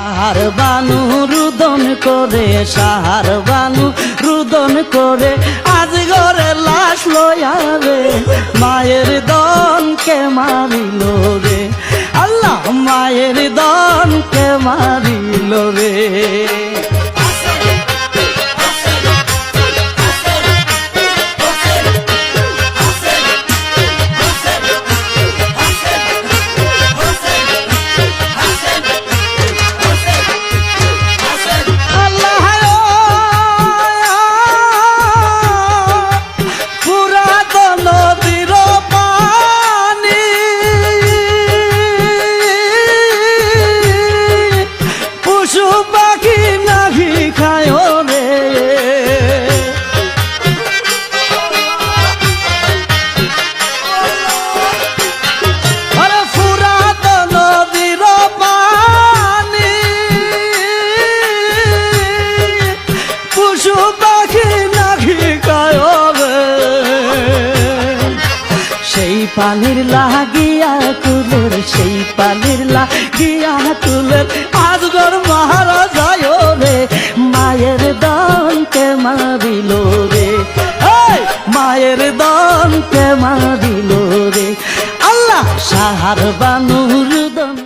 সাহার বানু রুদন করে, সাহার বানু রুদন করে, আজ ঘরে লাশ লয়ারে মায়ের দনকে মারিল রে। আল্লাহ মায়ের দনকে মারিল রে। সেই পানির লাগিয়া কুলের, সেই পানির লাগিয়া কুলের, আজগর মারা যায় রে মায়ের দনকে মারিল রে। মায়ের দনকে মারিল রে। আল্লাহ সাহার বানুর দন।